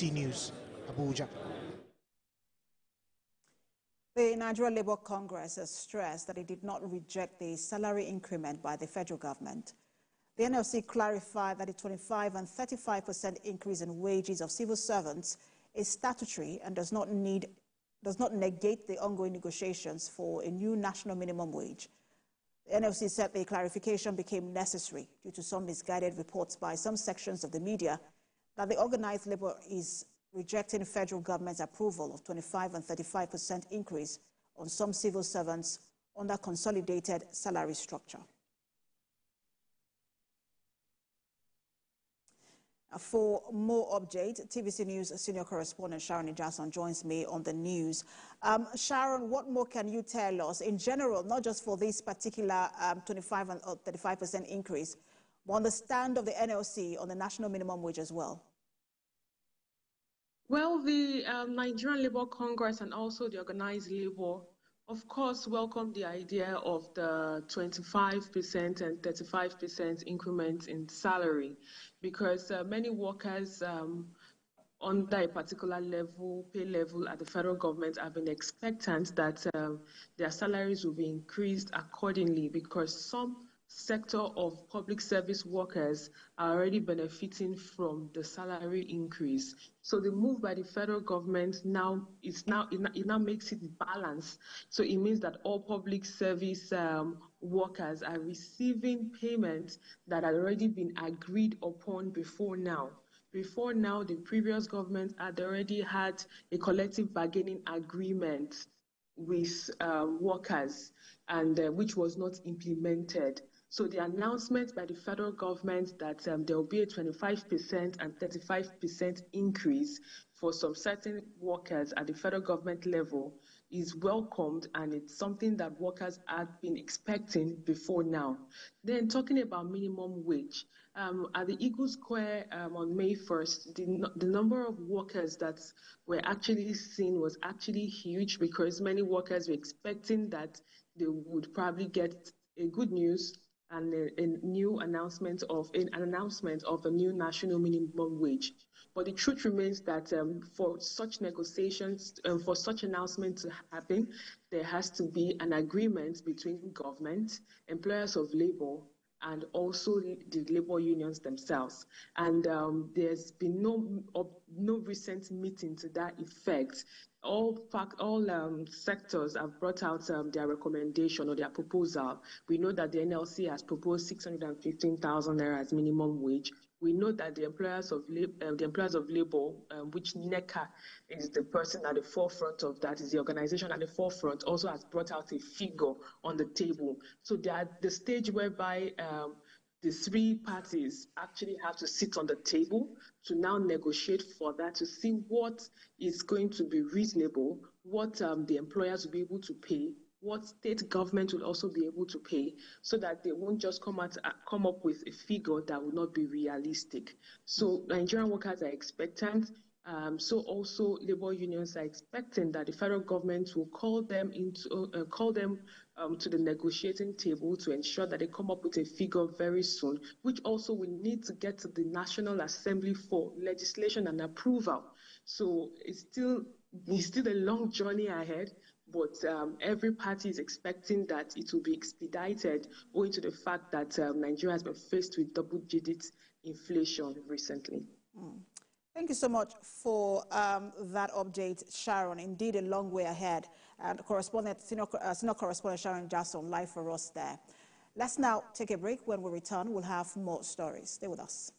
TVC News, Abuja. The Nigerian Labour Congress has stressed that it did not reject the salary increment by the federal government. The NLC clarified that the 25% and 35% increase in wages of civil servants is statutory and does not negate the ongoing negotiations for a new national minimum wage. The NLC said the clarification became necessary due to some misguided reports by some sections of the media that the organized labor is rejecting federal government's approval of 25% and 35% increase on some civil servants under consolidated salary structure. For more update, TVC News senior correspondent Sharon Jason joins me on the news. Sharon, what more can you tell us in general, not just for this particular 25% and 35% increase, but on the stand of the NLC on the national minimum wage as well? Well, the Nigerian Labour Congress and also the organized labor, of course, welcome the idea of the 25% and 35% increment in salary, because many workers under a particular pay level at the federal government have been expectant that their salaries will be increased accordingly, because some sector of public service workers are already benefiting from the salary increase. So the move by the federal government now makes it balanced. So it means that all public service workers are receiving payments that had already been agreed upon before now. Before now, the previous government had already had a collective bargaining agreement with workers, and which was not implemented. So the announcement by the federal government that there will be a 25% and 35% increase for some certain workers at the federal government level is welcomed, and it's something that workers had been expecting before now. Then talking about minimum wage, at the Eagle Square on May 1st, the number of workers that were actually seen was actually huge, because many workers were expecting that they would probably get a good news and an announcement of the new national minimum wage. But the truth remains that for such negotiations, for such announcement to happen, there has to be an agreement between government, employers of labor, and also the labor unions themselves. And there's been no recent meeting to that effect. All sectors have brought out their recommendation or their proposal. We know that the NLC has proposed 615,000 naira as minimum wage. We know that the employers of labor, which NECA is the person at the forefront of that, is the organization at the forefront, also has brought out a figure on the table. So they're at the stage whereby the three parties actually have to sit on the table to now negotiate for that, to see what is going to be reasonable, what the employers will be able to pay, what state government will also be able to pay, so that they won't just come up with a figure that will not be realistic. So Nigerian workers are expectant. So also labor unions are expecting that the federal government will call them to the negotiating table to ensure that they come up with a figure very soon, which also will need to get to the National Assembly for legislation and approval. So it's still a long journey ahead, but every party is expecting that it will be expedited, owing to the fact that Nigeria has been faced with double-digit inflation recently. Thank you so much for that update, Sharon. Indeed, a long way ahead. And senior correspondent Sharon Jason live for us there. Let's now take a break. When we return, we'll have more stories. Stay with us.